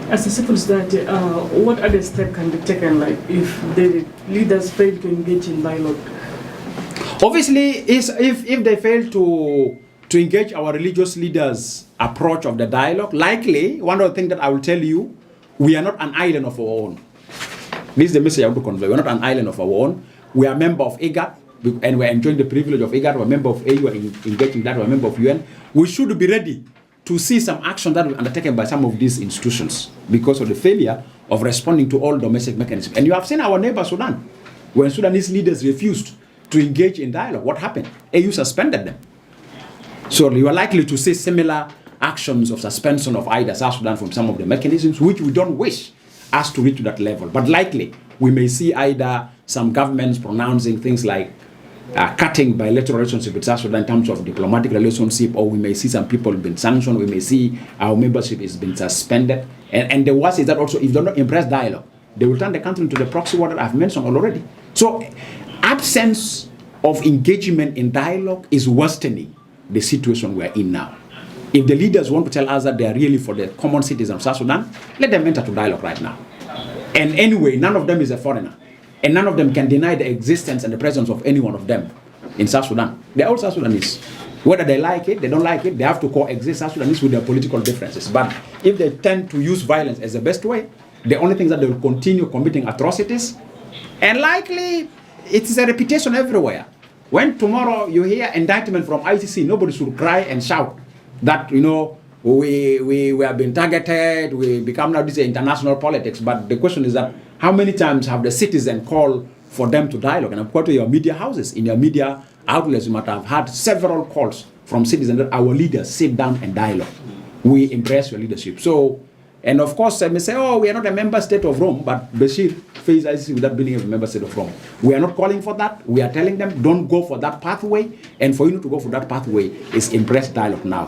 As a civil society, what other steps can be taken, like if the leaders fail to engage in dialogue? Obviously, if they fail to engage our religious leaders' approach of the dialogue, likely one of the things that I will tell you, we are not an island of our own. This is the message I want to convey. We're not an island of our own. We are a member of IGAD, and we're enjoying the privilege of IGAD. We're a member of AU, we're engaging that, we're a member of UN. We should be ready to see some action that will be undertaken by some of these institutions because of the failure of responding to all domestic mechanisms. And you have seen our neighbor Sudan, when Sudanese leaders refused to engage in dialogue. What happened? AU suspended them. So you are likely to see similar actions of suspension of either South Sudan from some of the mechanisms, which we don't wish us to reach to that level. But likely, we may see either some governments pronouncing things like cutting bilateral relationship with South Sudan in terms of diplomatic relationship, or we may see some people being sanctioned, we may see our membership is being suspended. And the worst is that also, if they don't embrace dialogue, they will turn the country into the proxy war that I've mentioned already. So, absence of engagement in dialogue is worsening the situation we're in now. If the leaders want to tell us that they are really for the common citizens of South Sudan, let them enter to dialogue right now. And anyway, none of them is a foreigner. And none of them can deny the existence and the presence of any one of them in South Sudan. They're all South Sudanese. Whether they like it, they don't like it, they have to coexist South Sudanese with their political differences. But if they tend to use violence as the best way, the only thing is that they will continue committing atrocities. And likely, it is a reputation everywhere. When tomorrow you hear indictment from ICC, nobody should cry and shout that, you know, we have been targeted, we become now this international politics. But the question is that how many times have the citizen called for them to dialogue? And according to your media houses, in your media outlets, you might have had several calls from citizens that our leaders sit down and dialogue. We embrace your leadership. So, and of course, I may say, oh, we are not a member state of Rome, but Bashir faced ICC without being a member state of Rome. We are not calling for that. We are telling them, don't go for that pathway. And for you to go for that pathway is embrace dialogue now.